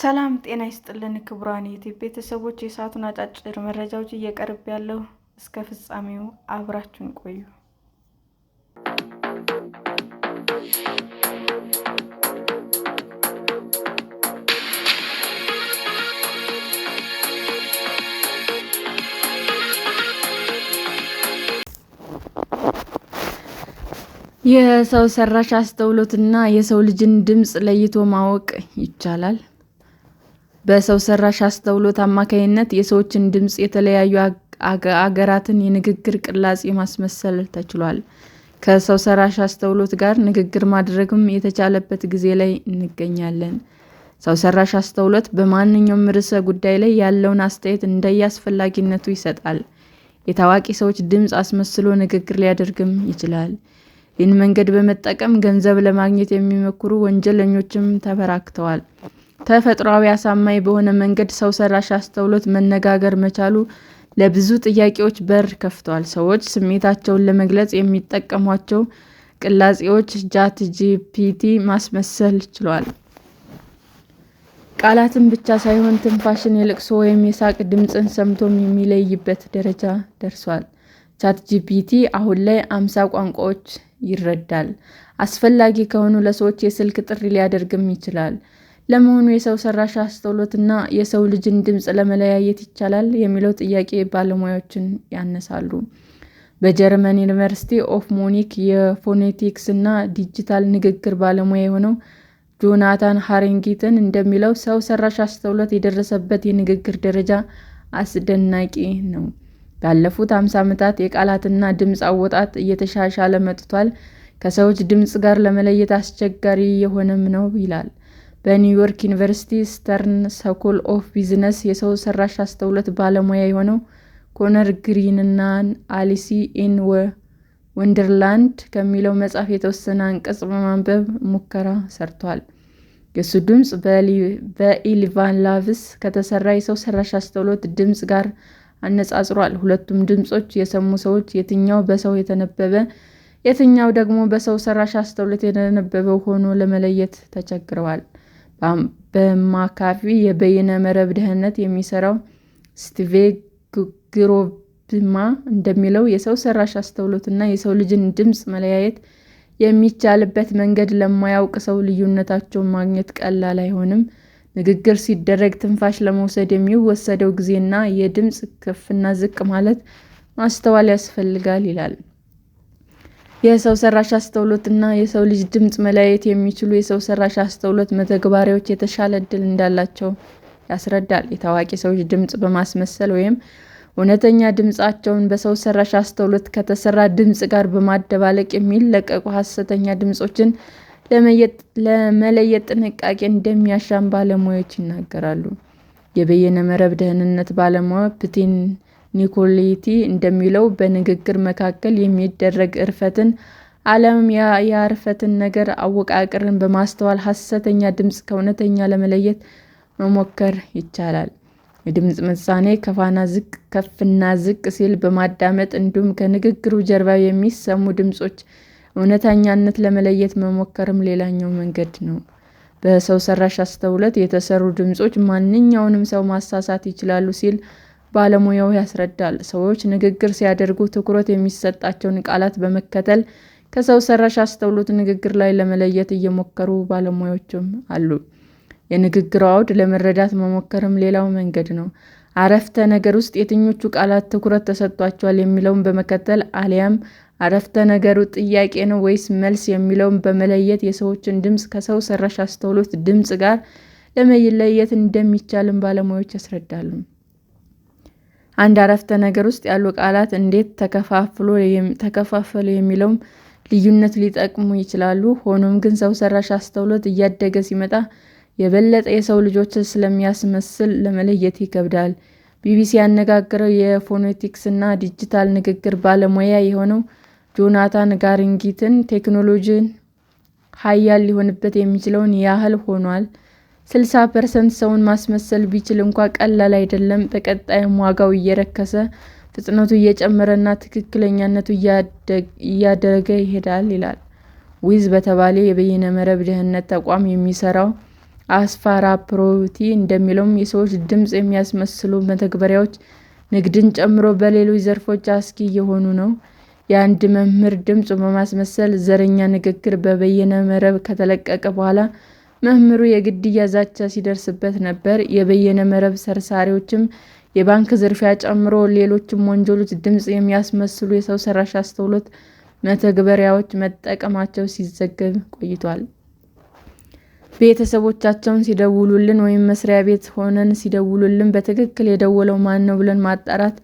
ሰላም ጤና ይስጥልን ክቡራን የዩቲዩብ ቤተሰቦች፣ የሰዓቱን አጫጭር መረጃዎች እየቀርብ ያለው እስከ ፍጻሜው አብራችሁን ቆዩ። የሰው ሰራሽ አስተውሎትና የሰው ልጅን ድምፅ ለይቶ ማወቅ ይቻላል። በሰው ሰራሽ አስተውሎት አማካኝነት የሰዎችን ድምፅ፣ የተለያዩ አገራትን የንግግር ቅላጼ ማስመሰል ተችሏል። ከሰው ሰራሽ አስተውሎት ጋር ንግግር ማድረግም የተቻለበት ጊዜ ላይ እንገኛለን። ሰው ሰራሽ አስተውሎት በማንኛውም ርዕሰ ጉዳይ ላይ ያለውን አስተያየት እንደየአስፈላጊነቱ ይሰጣል። የታዋቂ ሰዎች ድምፅ አስመስሎ ንግግር ሊያደርግም ይችላል። ይህን መንገድ በመጠቀም ገንዘብ ለማግኘት የሚሞክሩ ወንጀለኞችም ተበራክተዋል። ተፈጥሯዊ አሳማኝ በሆነ መንገድ ሰው ሰራሽ አስተውሎት መነጋገር መቻሉ ለብዙ ጥያቄዎች በር ከፍቷል። ሰዎች ስሜታቸውን ለመግለጽ የሚጠቀሟቸው ቅላጼዎች ቻትጂፒቲ ማስመሰል ችሏል። ቃላትን ብቻ ሳይሆን ትንፋሽን፣ የለቅሶ ወይም የሳቅ ድምፅን ሰምቶም የሚለይበት ደረጃ ደርሷል። ቻትጂፒቲ አሁን ላይ 50 ቋንቋዎች ይረዳል። አስፈላጊ ከሆኑ ለሰዎች የስልክ ጥሪ ሊያደርግም ይችላል። ለመሆኑ የሰው ሰራሽ አስተውሎትና የሰው ልጅን ድምፅ ለመለያየት ይቻላል የሚለው ጥያቄ ባለሙያዎችን ያነሳሉ። በጀርመን ዩኒቨርሲቲ ኦፍ ሙኒክ የፎኔቲክስ እና ዲጂታል ንግግር ባለሙያ የሆነው ጆናታን ሃሪንግተን እንደሚለው ሰው ሰራሽ አስተውሎት የደረሰበት የንግግር ደረጃ አስደናቂ ነው። ባለፉት 50 ዓመታት የቃላትና ድምፅ አወጣጥ እየተሻሻለ መጥቷል። ከሰዎች ድምፅ ጋር ለመለየት አስቸጋሪ የሆነም ነው ይላል። በኒውዮርክ ዩኒቨርሲቲ ስተርን ስኩል ኦፍ ቢዝነስ የሰው ሰራሽ አስተውሎት ባለሙያ የሆነው ኮነር ግሪንና አሊስ ኢን ወንደርላንድ ከሚለው መጽሐፍ የተወሰነ አንቀጽ በማንበብ ሙከራ ሰርቷል። የሱ ድምፅ በኢቫን ላቭስ ከተሰራ የሰው ሰራሽ አስተውሎት ድምፅ ጋር አነጻጽሯል። ሁለቱም ድምፆች የሰሙ ሰዎች የትኛው በሰው የተነበበ የትኛው ደግሞ በሰው ሰራሽ አስተውሎት የተነበበው ሆኖ ለመለየት ተቸግረዋል። በማካፊ የበይነ መረብ ደህንነት የሚሰራው ስቲቭ ግሮቭማ እንደሚለው የሰው ሰራሽ አስተውሎትና የሰው ልጅን ድምፅ መለያየት የሚቻልበት መንገድ ለማያውቅ ሰው ልዩነታቸውን ማግኘት ቀላል አይሆንም። ንግግር ሲደረግ ትንፋሽ ለመውሰድ የሚወሰደው ጊዜና የድምፅ ከፍና ዝቅ ማለት ማስተዋል ያስፈልጋል ይላል። የሰው ሰራሽ አስተውሎትና የሰው ልጅ ድምፅ መለያየት የሚችሉ የሰው ሰራሽ አስተውሎት መተግበሪያዎች የተሻለ ዕድል እንዳላቸው ያስረዳል። የታዋቂ ሰዎች ድምፅ በማስመሰል ወይም እውነተኛ ድምፃቸውን በሰው ሰራሽ አስተውሎት ከተሰራ ድምፅ ጋር በማደባለቅ የሚለቀቁ ሐሰተኛ ድምፆችን ለመለየት ጥንቃቄ እንደሚያሻም ባለሙያዎች ይናገራሉ። የበይነ መረብ ደህንነት ባለሙያ ፒተር ኒኮሌቲ እንደሚለው በንግግር መካከል የሚደረግ እርፈትን ዓለም የአረፍተ ነገር አወቃቀርን በማስተዋል ሐሰተኛ ድምፅ ከእውነተኛ ለመለየት መሞከር ይቻላል። የድምፅ ምጣኔ ከፍና ዝቅ ሲል በማዳመጥ እንዲሁም ከንግግሩ ጀርባ የሚሰሙ ድምፆች እውነተኛነት ለመለየት መሞከርም ሌላኛው መንገድ ነው። በሰው ሰራሽ አስተውሎት የተሰሩ ድምፆች ማንኛውንም ሰው ማሳሳት ይችላሉ ሲል ባለሙያው ያስረዳል። ሰዎች ንግግር ሲያደርጉ ትኩረት የሚሰጣቸውን ቃላት በመከተል ከሰው ሰራሽ አስተውሎት ንግግር ላይ ለመለየት እየሞከሩ ባለሙያዎችም አሉ። የንግግር አውድ ለመረዳት መሞከርም ሌላው መንገድ ነው። አረፍተ ነገር ውስጥ የትኞቹ ቃላት ትኩረት ተሰጥቷቸዋል የሚለውን በመከተል አሊያም አረፍተ ነገሩ ጥያቄ ነው ወይስ መልስ የሚለውን በመለየት የሰዎችን ድምፅ ከሰው ሰራሽ አስተውሎት ድምፅ ጋር ለመለየት እንደሚቻልም ባለሙያዎች ያስረዳሉ። አንድ አረፍተ ነገር ውስጥ ያሉ ቃላት እንዴት ተከፋፈሉ የሚለውም ልዩነት ሊጠቅሙ ይችላሉ። ሆኖም ግን ሰው ሰራሽ አስተውሎት እያደገ ሲመጣ የበለጠ የሰው ልጆችን ስለሚያስመስል ለመለየት ይከብዳል። ቢቢሲ ያነጋገረው የፎኔቲክስ እና ዲጂታል ንግግር ባለሙያ የሆነው ጆናታን ሃሪንግተን ቴክኖሎጂን ኃያል ሊሆንበት የሚችለውን ያህል ሆኗል። 60% ሰውን ማስመሰል ቢችል እንኳ ቀላል አይደለም። በቀጣይም ዋጋው እየረከሰ ፍጥነቱ እየጨመረ እና ትክክለኛነቱ እያደገ ይሄዳል ይላል። ዊዝ በተባለ የበይነ መረብ ደህንነት ተቋም የሚሰራው አስፋራፕሮቲ እንደሚለው የሰዎች ድምፅ የሚያስመስሉ መተግበሪያዎች ንግድን ጨምሮ በሌሎች ዘርፎች አስጊ እየሆኑ ነው። የአንድ መምህር ድምፅ በማስመሰል ዘረኛ ንግግር በበይነ መረብ ከተለቀቀ በኋላ መምህሩ የግድያ ዛቻ ሲደርስበት ነበር። የበይነ መረብ ሰርሳሪዎችም የባንክ ዝርፊያ ጨምሮ ሌሎችም ወንጀሎች ድምፅ የሚያስመስሉ የሰው ሰራሽ አስተውሎት መተግበሪያዎች መጠቀማቸው ሲዘገብ ቆይቷል። ቤተሰቦቻቸውን ሲደውሉልን ወይም መስሪያ ቤት ሆነን ሲደውሉልን በትክክል የደወለው ማን ነው ብለን ማጣራት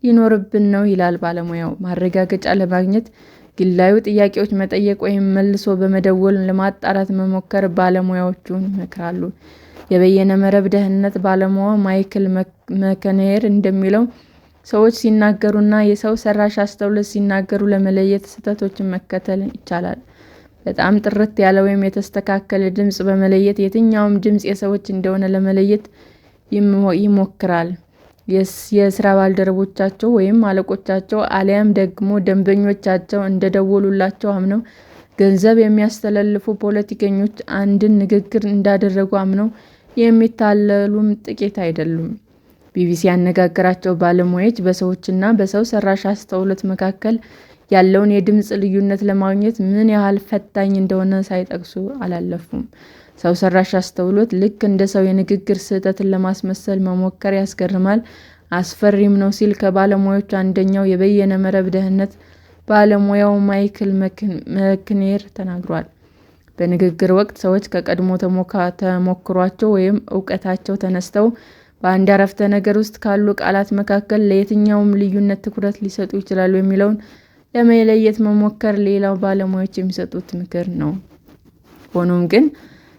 ሊኖርብን ነው ይላል ባለሙያው። ማረጋገጫ ለማግኘት ግላዊ ጥያቄዎች መጠየቅ ወይም መልሶ በመደወል ለማጣራት መሞከር ባለሙያዎቹን ይመክራሉ። የበይነ መረብ ደህንነት ባለሙያ ማይክል መከኔር እንደሚለው ሰዎች ሲናገሩና የሰው ሰራሽ አስተውሎት ሲናገሩ ለመለየት ስህተቶችን መከተል ይቻላል። በጣም ጥርት ያለ ወይም የተስተካከለ ድምፅ በመለየት የትኛውም ድምፅ የሰዎች እንደሆነ ለመለየት ይሞክራል። የስራ ባልደረቦቻቸው ወይም አለቆቻቸው አሊያም ደግሞ ደንበኞቻቸው እንደደወሉላቸው አምነው ገንዘብ የሚያስተላልፉ ፖለቲከኞች አንድን ንግግር እንዳደረጉ አምነው የሚታለሉም ጥቂት አይደሉም። ቢቢሲ ያነጋገራቸው ባለሙያዎች በሰዎችና በሰው ሰራሽ አስተውሎት መካከል ያለውን የድምፅ ልዩነት ለማግኘት ምን ያህል ፈታኝ እንደሆነ ሳይጠቅሱ አላለፉም። ሰው ሰራሽ አስተውሎት ልክ እንደ ሰው የንግግር ስህተትን ለማስመሰል መሞከር ያስገርማል፣ አስፈሪም ነው ሲል ከባለሙያዎቹ አንደኛው የበይነ መረብ ደህንነት ባለሙያው ማይክል መክኔር ተናግሯል። በንግግር ወቅት ሰዎች ከቀድሞ ተሞክሯቸው ወይም እውቀታቸው ተነስተው በአንድ አረፍተ ነገር ውስጥ ካሉ ቃላት መካከል ለየትኛውም ልዩነት ትኩረት ሊሰጡ ይችላሉ የሚለውን ለመለየት መሞከር ሌላው ባለሙያዎች የሚሰጡት ምክር ነው። ሆኖም ግን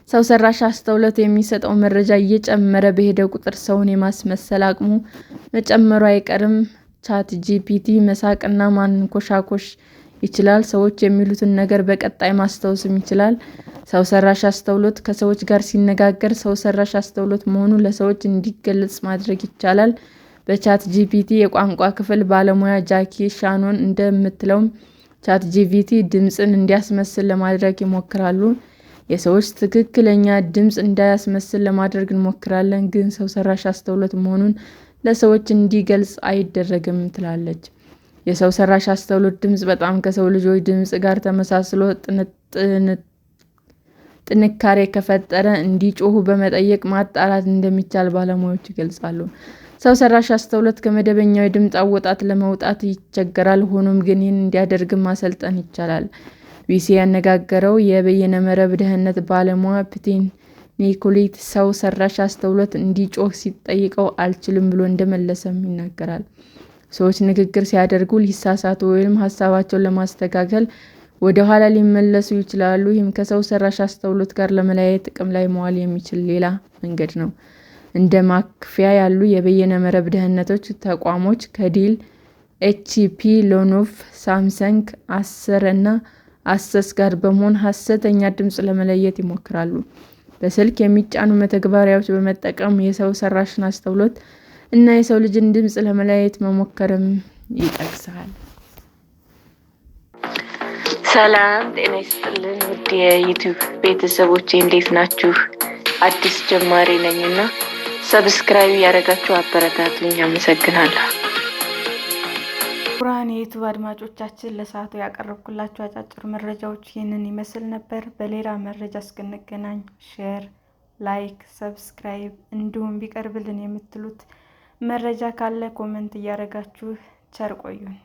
ሰው ሰራሽ አስተውሎት የሚሰጠው መረጃ እየጨመረ በሄደ ቁጥር ሰውን የማስመሰል አቅሙ መጨመሩ አይቀርም። ቻትጂፒቲ መሳቅና ማንኮሻኮሽ ይችላል፣ ሰዎች የሚሉትን ነገር በቀጣይ ማስታወስም ይችላል። ሰው ሰራሽ አስተውሎት ከሰዎች ጋር ሲነጋገር ሰው ሰራሽ አስተውሎት መሆኑን ለሰዎች እንዲገለጽ ማድረግ ይቻላል። በቻትጂፒቲ የቋንቋ ክፍል ባለሙያ ጃኪ ሻኖን እንደምትለውም ቻትጂፒቲ ድምፅን እንዲያስመስል ለማድረግ ይሞክራሉ። የሰዎች ትክክለኛ ድምፅ እንዳያስመስል ለማድረግ እንሞክራለን፣ ግን ሰው ሰራሽ አስተውሎት መሆኑን ለሰዎች እንዲገልጽ አይደረግም ትላለች። የሰው ሰራሽ አስተውሎት ድምፅ በጣም ከሰው ልጆች ድምፅ ጋር ተመሳስሎ ጥንካሬ ከፈጠረ እንዲጮሁ በመጠየቅ ማጣራት እንደሚቻል ባለሙያዎቹ ይገልጻሉ። ሰው ሰራሽ አስተውሎት ከመደበኛው የድምፅ አወጣጥ ለመውጣት ይቸገራል፣ ሆኖም ግን ይህን እንዲያደርግም ማሰልጠን ይቻላል። ቢቢሲ ያነጋገረው የበይነ መረብ ደህንነት ባለሙያ ፒተር ኒኮሊት ሰው ሰራሽ አስተውሎት እንዲጮህ ሲጠይቀው አልችልም ብሎ እንደመለሰም ይናገራል። ሰዎች ንግግር ሲያደርጉ ሊሳሳቱ ወይም ሀሳባቸውን ለማስተካከል ወደ ኋላ ሊመለሱ ይችላሉ። ይህም ከሰው ሰራሽ አስተውሎት ጋር ለመለያየት ጥቅም ላይ መዋል የሚችል ሌላ መንገድ ነው። እንደ ማክፊያ ያሉ የበይነ መረብ ደህንነቶች ተቋሞች ከዴል፣ ኤችፒ፣ ሌኖቮ፣ ሳምሰንግ፣ አሰር እና አሰስ ጋር በመሆን ሐሰተኛ ድምፅ ለመለየት ይሞክራሉ። በስልክ የሚጫኑ መተግበሪያዎች በመጠቀም የሰው ሰራሽ አስተውሎት እና የሰው ልጅን ድምፅ ለመለያየት መሞከርም ይጠቅሳል። ሰላም ጤና ይስጥልን ውድ የዩቲዩብ ቤተሰቦቼ እንዴት ናችሁ? አዲስ ጀማሪ ነኝና ሰብስክራይብ ያደረጋችሁ አበረታቱኝ። አመሰግናለሁ። ቁራን የዩቲዩብ አድማጮቻችን ለሰዓቱ ያቀረብኩላችሁ አጫጭር መረጃዎች ይህንን ይመስል ነበር። በሌላ መረጃ እስክንገናኝ ሼር፣ ላይክ፣ ሰብስክራይብ እንዲሁም ቢቀርብልን የምትሉት መረጃ ካለ ኮሜንት እያደረጋችሁ ቸር ቆዩን።